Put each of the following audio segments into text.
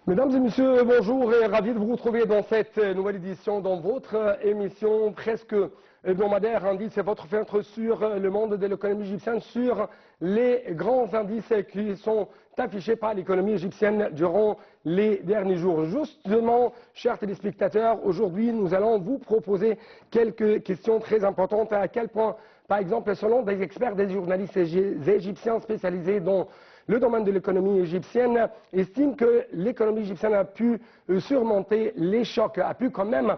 Mesdames et messieurs, bonjour et ravi de vous retrouver dans cette nouvelle édition, dans votre émission presque hebdomadaire, indice votre fenêtre sur le monde de l'économie égyptienne, sur les grands indices qui sont affichés par l'économie égyptienne durant les derniers jours. Justement, chers téléspectateurs, aujourd'hui nous allons vous proposer quelques questions très importantes. À quel point, par exemple, selon des experts, des journalistes égyptiens spécialisés dans le domaine de l'économie égyptienne, estime que l'économie égyptienne a pu surmonter les chocs, a pu quand même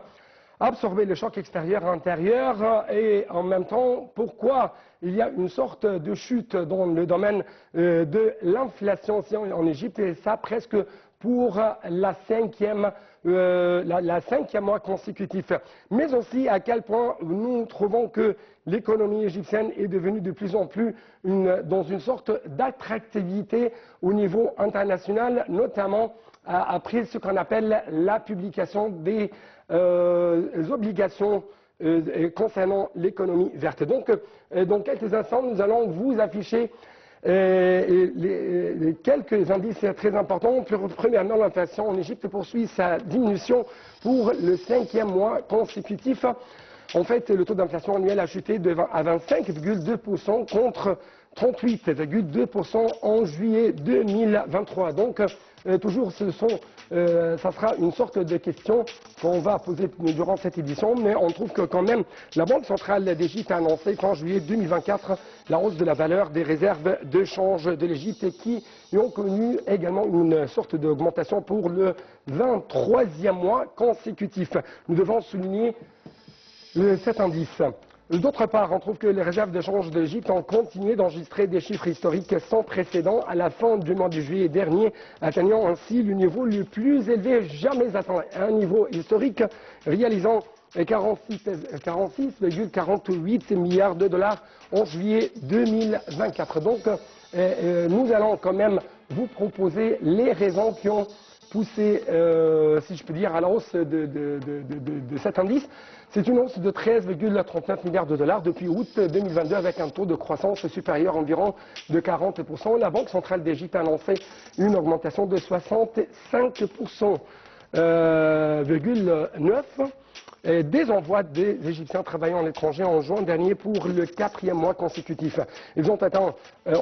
absorber le choc extérieur-intérieur, et en même temps, pourquoi il y a une sorte de chute dans le domaine de l'inflation en Égypte, et ça presque pour la cinquième mois consécutif. Mais aussi à quel point nous trouvons que l'économie égyptienne est devenue de plus en plus dans une sorte d'attractivité au niveau international, notamment après ce qu'on appelle la publication des obligations concernant l'économie verte. Donc, dans quelques instants, nous allons vous afficher quelques indices très importants. Premièrement, l'inflation en Égypte poursuit sa diminution pour le cinquième mois consécutif. En fait, le taux d'inflation annuel a chuté à 25,2% contre 38,2% en juillet 2023. Donc, toujours, ça sera une sorte de question qu'on va poser durant cette édition, mais on trouve que quand même, la Banque centrale d'Égypte a annoncé qu'en juillet 2024, la hausse de la valeur des réserves de change de l'Égypte qui ont connu également une sorte d'augmentation pour le 23e mois consécutif. Nous devons souligner cet indice. D'autre part, on trouve que les réserves de change de l'Égypte ont continué d'enregistrer des chiffres historiques sans précédent à la fin du mois de juillet dernier, atteignant ainsi le niveau le plus élevé jamais atteint, un niveau historique réalisant 46,48 milliards de dollars en juillet 2024. Donc, nous allons quand même vous proposer les raisons qui ont poussé, si je peux dire, à la hausse de cet indice. C'est une hausse de 13,39 milliards de dollars depuis août 2022 avec un taux de croissance supérieur environ de 40%. La Banque centrale d'Égypte a annoncé une augmentation de 65,9% des envois des Égyptiens travaillant à l'étranger en juin dernier pour le 4e mois consécutif. Ils ont atteint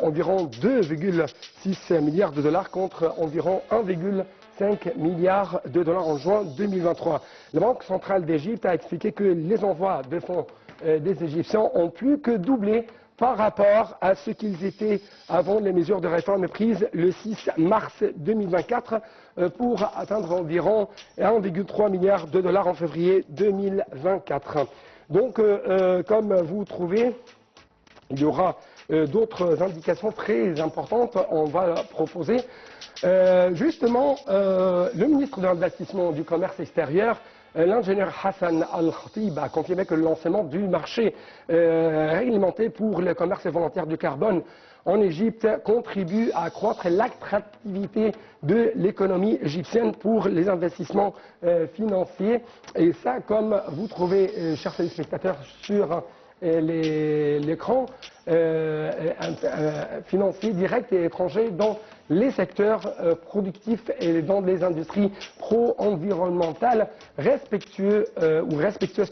environ 2,6 milliards de dollars contre environ 1,5 milliard de dollars en juin 2023. La Banque centrale d'Égypte a expliqué que les envois de fonds des Égyptiens ont plus que doublé par rapport à ce qu'ils étaient avant les mesures de réforme prises le 6 mars 2024 pour atteindre environ 1,3 milliard de dollars en février 2024. Donc, comme vous trouvez, il y aura d'autres indications très importantes. On va proposer justement le ministre de l'Investissement du Commerce extérieur, l'ingénieur Hassan Al-Khatib, a confirmé que le lancement du marché réglementé pour le commerce volontaire du carbone en Égypte contribue à accroître l'attractivité de l'économie égyptienne pour les investissements financiers. Et ça, comme vous trouvez, chers téléspectateurs, sur l'écran, financiers directs et étrangers dans les secteurs productifs et dans les industries pro-environnementales respectueuses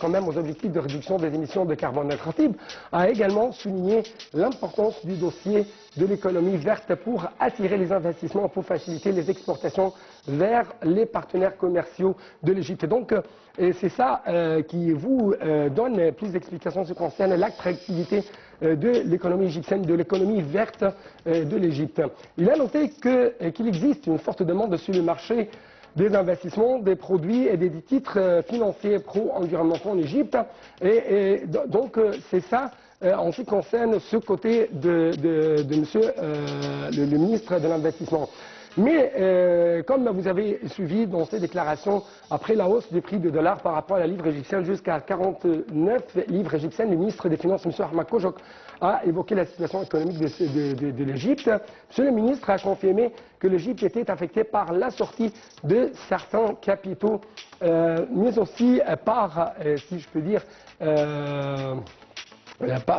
quand même aux objectifs de réduction des émissions de carbone. Al-Khatib a également souligné l'importance du dossier de l'économie verte pour attirer les investissements, pour faciliter les exportations vers les partenaires commerciaux de l'Égypte. Donc, c'est ça qui vous donne plus d'explications sur ce qui concerne l'attractivité de l'économie égyptienne, de l'économie verte de l'Égypte. Il a noté qu'il existe une forte demande sur le marché des investissements, des produits et des titres financiers pro-environnementaux en Égypte. Et donc, c'est ça en ce qui concerne ce côté de monsieur le ministre de l'Investissement. Mais comme vous avez suivi dans ces déclarations, après la hausse des prix du dollar par rapport à la livre égyptienne jusqu'à 49 livres égyptiennes, le ministre des Finances, M. Ahmad Kojok, a évoqué la situation économique de l'Égypte. M. le ministre a confirmé que l'Égypte était affectée par la sortie de certains capitaux, mais aussi par, si je peux dire,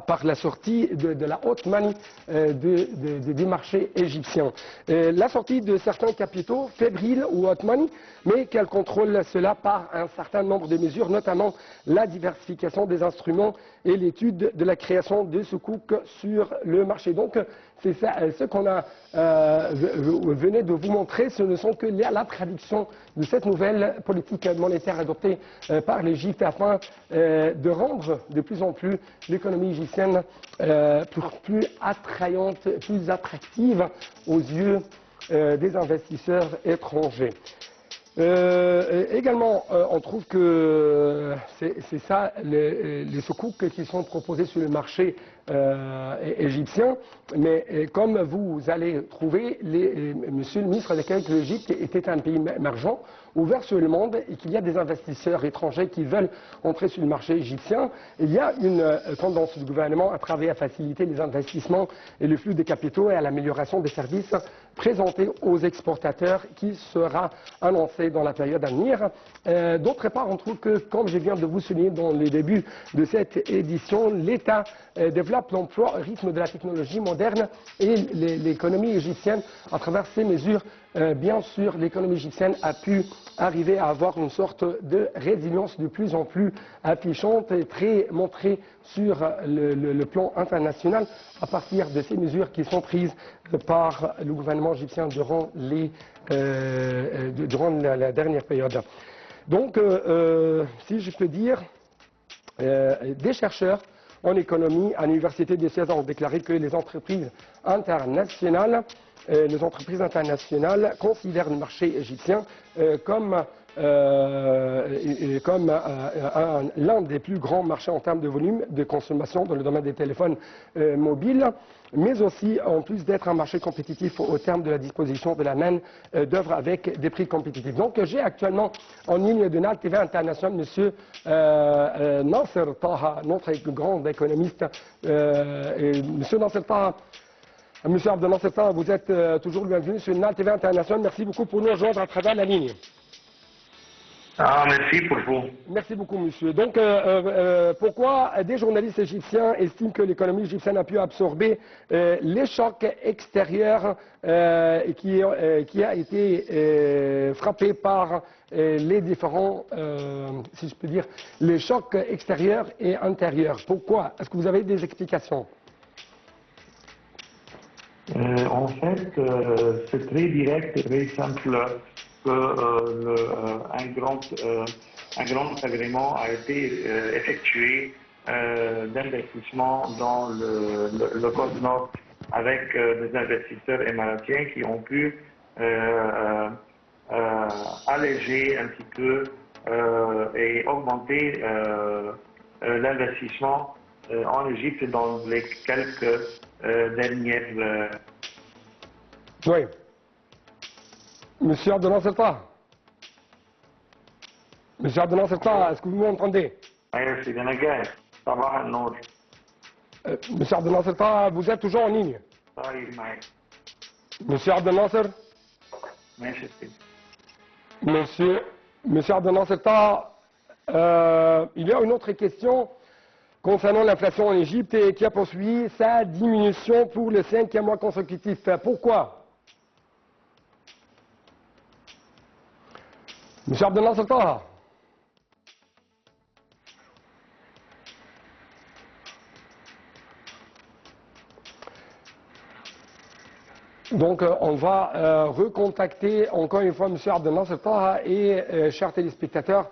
par la sortie de la haute money du marché égyptien. La sortie de certains capitaux fébriles ou haute money, mais qu'elle contrôle cela par un certain nombre de mesures, notamment la diversification des instruments et l'étude de la création de soukouk sur le marché. Donc, c'est ça, ce qu'on a venait de vous montrer, ce ne sont que la traduction de cette nouvelle politique monétaire adoptée par l'Égypte afin de rendre de plus en plus l'économie égyptienne plus attrayante, plus attractive aux yeux des investisseurs étrangers. Également, on trouve que c'est ça, les soukouks qui sont proposés sur le marché égyptien, mais comme vous allez trouver, monsieur le ministre a déclaré que l'Égypte était un pays émergent, ouvert sur le monde et qu'il y a des investisseurs étrangers qui veulent entrer sur le marché égyptien. Il y a une tendance du gouvernement à travailler à faciliter les investissements et le flux des capitaux et à l'amélioration des services présentés aux exportateurs qui sera annoncé dans la période à venir. D'autre part, on trouve que, comme je viens de vous souligner dans le début de cette édition, l'État développe l'emploi au rythme de la technologie moderne et l'économie égyptienne, à travers ces mesures, bien sûr, l'économie égyptienne a pu arriver à avoir une sorte de résilience de plus en plus affichante et très montrée sur le plan international à partir de ces mesures qui sont prises par le gouvernement égyptien durant la dernière période. Donc, si je peux dire, des chercheurs en économie à l'Université de César ont déclaré que les entreprises internationales considèrent le marché égyptien comme l'un des plus grands marchés en termes de volume de consommation dans le domaine des téléphones mobiles, mais aussi en plus d'être un marché compétitif au terme de la disposition de la main d'œuvre avec des prix compétitifs. Donc j'ai actuellement en ligne de NAL TV International Monsieur Nasser Taha, notre grand économiste. Monsieur Nasser Taha, Monsieur Abdel Nasser Taha, vous êtes toujours le bienvenu sur NAL TV International. Merci beaucoup pour nous rejoindre à travers la ligne. Merci pour vous. Merci beaucoup, monsieur. Donc, pourquoi des journalistes égyptiens estiment que l'économie égyptienne a pu absorber les chocs extérieurs qui a été frappé par les différents, si je peux dire, les chocs extérieurs et intérieurs? Pourquoi? Est-ce que vous avez des explications? En fait, c'est très direct et très simple que un grand agrément a été effectué d'investissement dans le Côte Nord avec des investisseurs émiratiens qui ont pu alléger un petit peu et augmenter l'investissement en Égypte dans les quelques dernières... Oui. Monsieur Abdel Nasser Taha. Monsieur Abdel Nasser Taha, est-ce que vous m'entendez? Monsieur Abdel Nasser Taha, vous êtes toujours en ligne? Monsieur Abdel Nasser? Monsieur Abdel Nasser Taha, il y a une autre question concernant l'inflation en Égypte et qui a poursuivi sa diminution pour le 5e mois consécutif. Pourquoi? Monsieur Abdel Nasser Taha. Donc, on va recontacter encore une fois Monsieur Abdel Nasser Taha et chers téléspectateurs,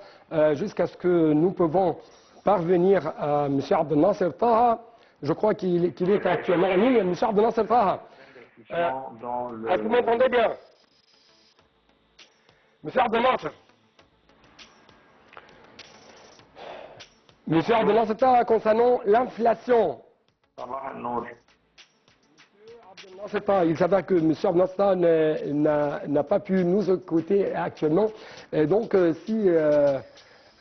jusqu'à ce que nous pouvons parvenir à Monsieur Abdel Nasser Taha. Je crois qu'il est actuellement en ligne. Monsieur Abdel Nasser Taha. Est-ce que vous m'entendez bien? Monsieur Abdel Nasser. Monsieur Abdel Nasser Taha, concernant l'inflation. Il s'avère que M. Abdel Nasser Taha n'a pas pu nous écouter actuellement. Et donc, si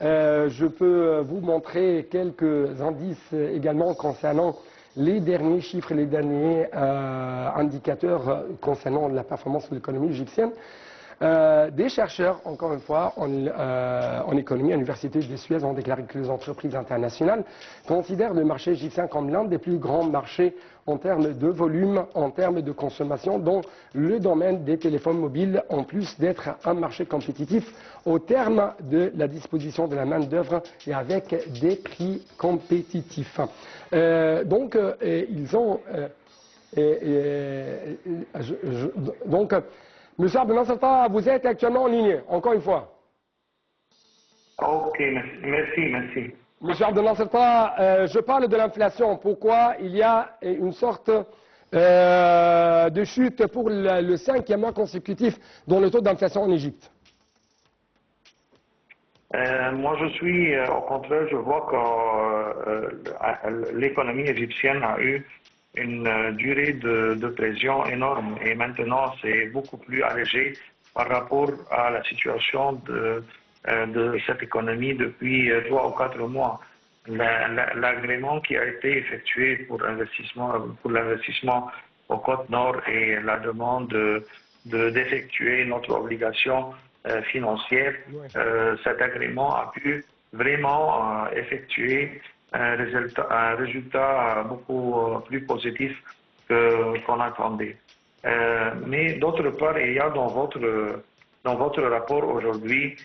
je peux vous montrer quelques indices également concernant les derniers chiffres et les derniers indicateurs concernant la performance de l'économie égyptienne. Des chercheurs, encore une fois, en économie à l'Université de Suez ont déclaré que les entreprises internationales considèrent le marché égyptien comme l'un des plus grands marchés en termes de volume, en termes de consommation, dans le domaine des téléphones mobiles, en plus d'être un marché compétitif au terme de la disposition de la main-d'œuvre et avec des prix compétitifs. Ils ont. Donc, Monsieur Abdel Fattah, vous êtes actuellement en ligne, encore une fois. Ok, merci. Monsieur Abdel Fattah, je parle de l'inflation. Pourquoi il y a une sorte de chute pour le 5e mois consécutif dans le taux d'inflation en Égypte? Moi, au contraire, je vois que l'économie égyptienne a eu une durée de pression énorme et maintenant c'est beaucoup plus allégé par rapport à la situation de cette économie depuis 3 ou 4 mois. L'agrément qui a été effectué pour l'investissement aux côtes nord et la demande d'effectuer notre obligation financière, cet agrément a pu vraiment effectuer un résultat beaucoup plus positif qu'on attendait. Mais d'autre part, il y a dans votre rapport aujourd'hui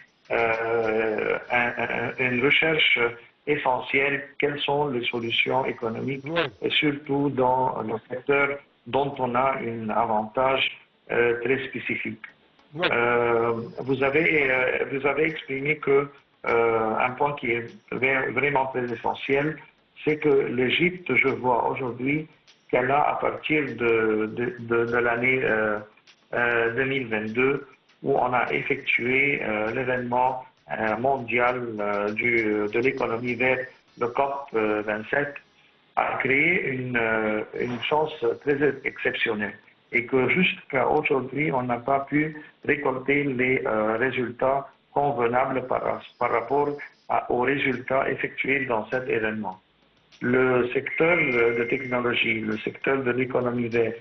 une recherche essentielle, quelles sont les solutions économiques, et surtout dans le secteur dont on a un avantage très spécifique. Vous avez exprimé que un point qui est vraiment très essentiel, c'est que l'Égypte, je vois aujourd'hui qu'elle a, à partir de l'année 2022, où on a effectué l'événement mondial de l'économie verte, le COP 27, a créé une chance très exceptionnelle. Et que jusqu'à aujourd'hui, on n'a pas pu récolter les résultats convenables par rapport aux résultats effectués dans cet événement. Le secteur de technologie, le secteur de l'économie verte,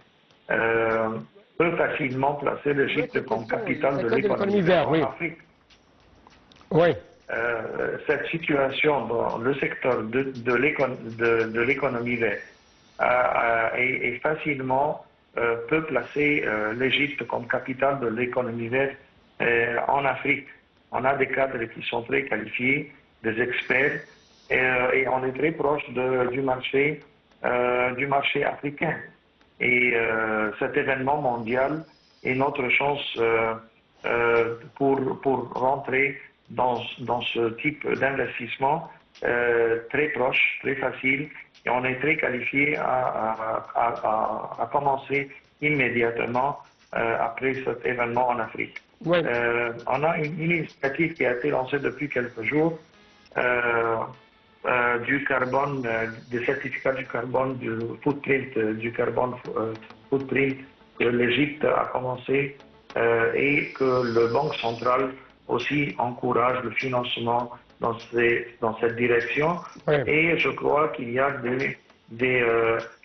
peut facilement placer l'Égypte comme capitale de l'économie verte en Afrique. Oui. Cette situation dans le secteur de l'économie verte est facilement peut placer l'Égypte comme capitale de l'économie verte en Afrique. On a des cadres qui sont très qualifiés, des experts, et on est très proche du marché africain. Et cet événement mondial est notre chance pour rentrer dans ce type d'investissement très proche, très facile. Et on est très qualifié à commencer immédiatement après cet événement en Afrique. Oui. On a une initiative qui a été lancée depuis quelques jours du carbone, des certificats du carbone, du carbone footprint que l'Égypte a commencé et que le Banque centrale aussi encourage le financement dans cette direction. Oui. Et je crois qu'il y a des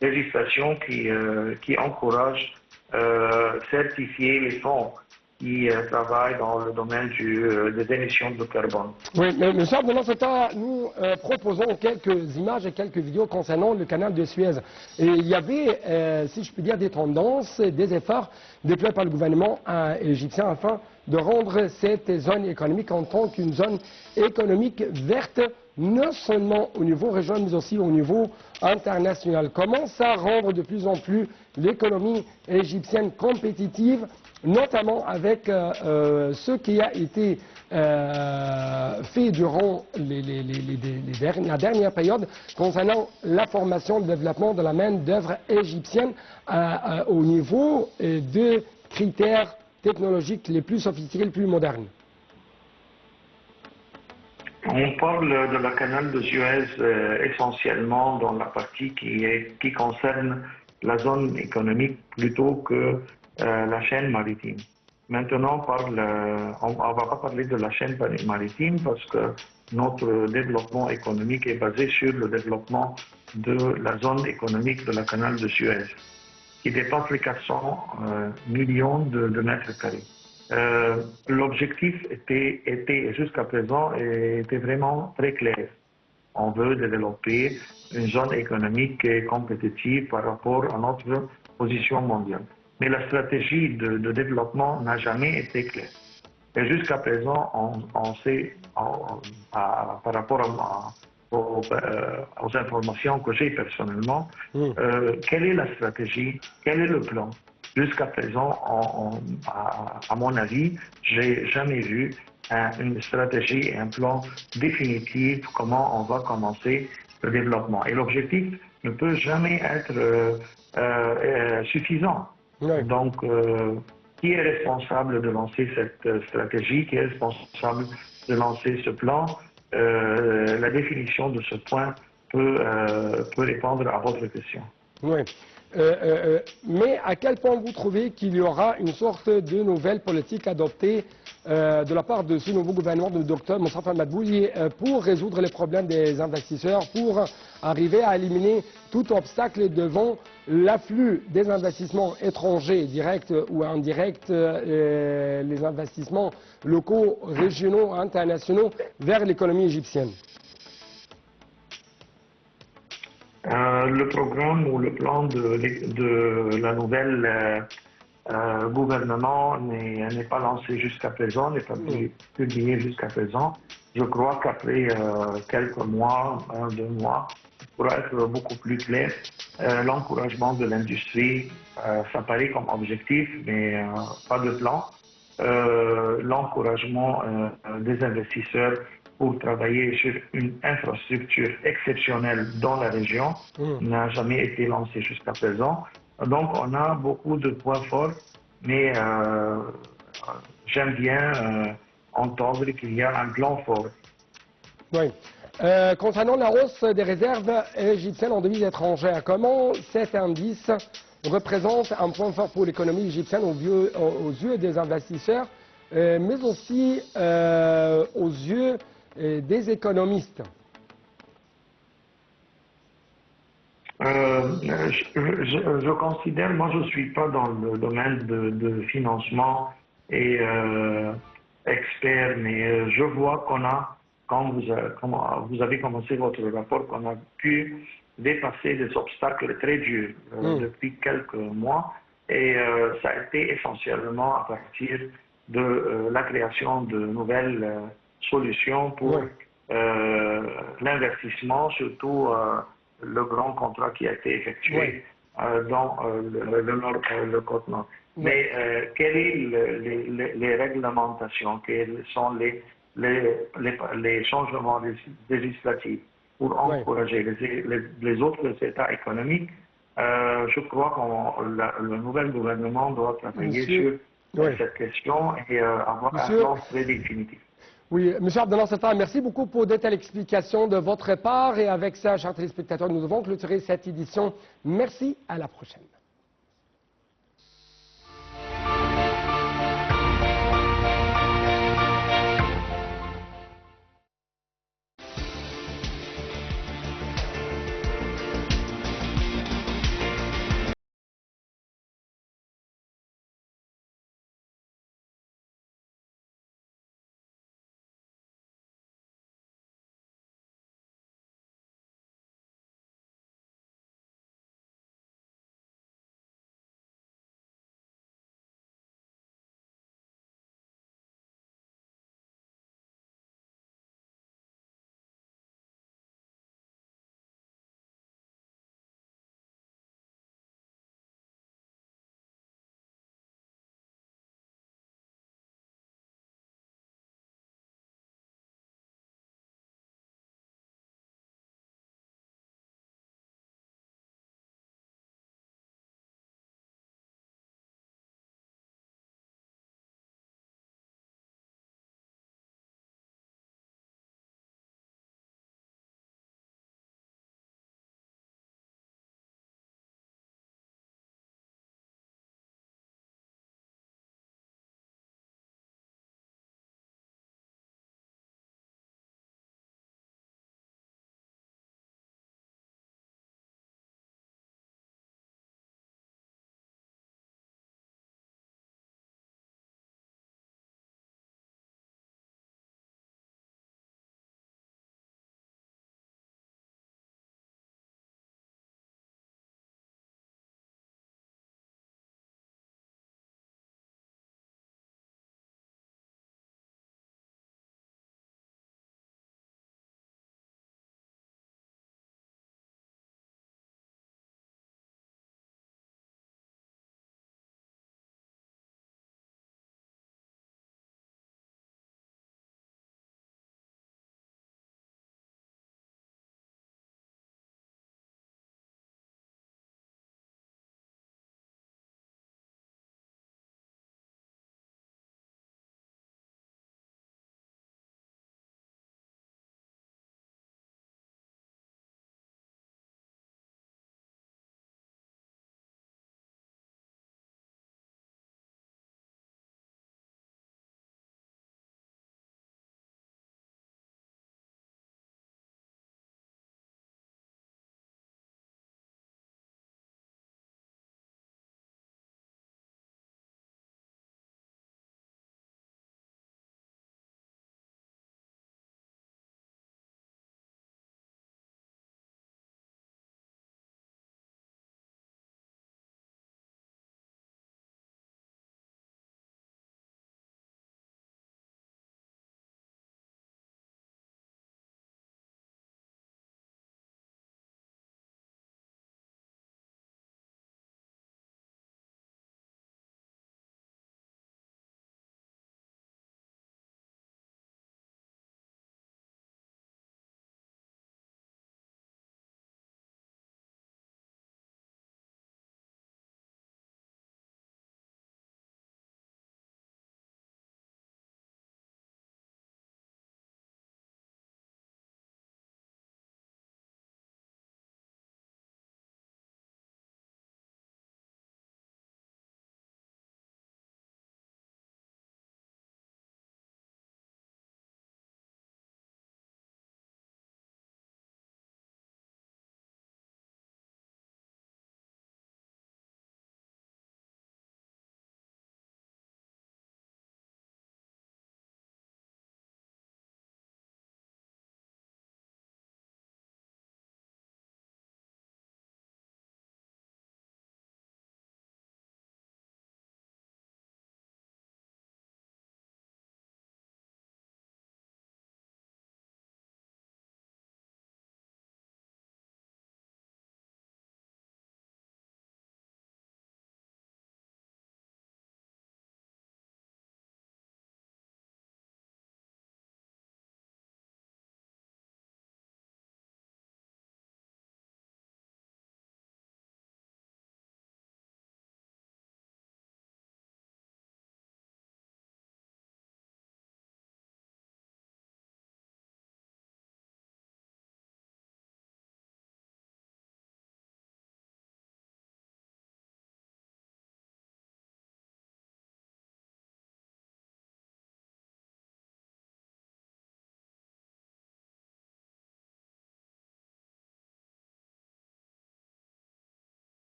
législations qui encouragent certifier les fonds qui travaillent dans le domaine des émissions de carbone. Oui, mais M. Abdel Fattah, nous proposons quelques images et quelques vidéos concernant le canal de Suez. Et il y avait, si je puis dire, des tendances, des efforts déployés par le gouvernement égyptien afin de rendre cette zone économique en tant qu'une zone économique verte, non seulement au niveau régional, mais aussi au niveau international. Comment ça rendre de plus en plus l'économie égyptienne compétitive, notamment avec ce qui a été fait durant la dernière période concernant la formation et le développement de la main-d'œuvre égyptienne au niveau de critères technologiques les plus sophistiqués, les plus modernes. On parle de la canal de Suez essentiellement dans la partie qui concerne la zone économique plutôt que la chaîne maritime. Maintenant, on ne va pas parler de la chaîne maritime parce que notre développement économique est basé sur le développement de la zone économique de la canal de Suez, qui dépasse les 400 millions de mètres carrés. L'objectif était jusqu'à présent était vraiment très clair. On veut développer une zone économique compétitive par rapport à notre position mondiale. Mais la stratégie de développement n'a jamais été claire. Et jusqu'à présent, on sait, par rapport aux informations que j'ai personnellement, quelle est la stratégie, quel est le plan. Jusqu'à présent, à mon avis, j'ai jamais vu une stratégie et un plan définitif comment on va commencer le développement. Et l'objectif ne peut jamais être suffisant. Oui. Donc, qui est responsable de lancer cette stratégie? Qui est responsable de lancer ce plan? La définition de ce point peut répondre à votre question. Oui. Mais à quel point vous trouvez qu'il y aura une sorte de nouvelle politique adoptée de la part de ce nouveau gouvernement de Dr Moustapha Madbouli pour résoudre les problèmes des investisseurs, pour arriver à éliminer tout obstacle devant l'afflux des investissements étrangers, directs ou indirects, les investissements locaux, régionaux, internationaux vers l'économie égyptienne? Le programme ou le plan de la nouvelle gouvernement n'est pas lancé jusqu'à présent, n'est pas publié jusqu'à présent. Je crois qu'après quelques mois, 2 mois, il pourra être beaucoup plus clair. L'encouragement de l'industrie, ça paraît comme objectif, mais pas de plan. L'encouragement des investisseurs pour travailler sur une infrastructure exceptionnelle dans la région n'a jamais été lancé jusqu'à présent. Donc on a beaucoup de points forts, mais j'aime bien entendre qu'il y a un plan fort. Oui. Concernant la hausse des réserves égyptiennes en devises étrangères, comment cet indice représente un point fort pour l'économie égyptienne aux yeux des investisseurs, mais aussi aux yeux des économistes? Je considère, moi je ne suis pas dans le domaine de financement et expert, mais je vois qu'on a, quand vous avez commencé votre rapport, qu'on a pu dépasser des obstacles très durs depuis quelques mois, et ça a été essentiellement à partir de la création de nouvelles solutions pour l'investissement, surtout le grand contrat qui a été effectué dans le côte nord. Mais quelles sont les réglementations, quels sont les changements législatifs pour encourager les autres États économiques? Je crois que le nouvel gouvernement doit travailler sur cette question et avoir un plan très définitif. Oui, M. Abdellah Safar, merci beaucoup pour de telles explications de votre part. Et avec ça, chers téléspectateurs, nous devons clôturer cette édition. Merci, à la prochaine.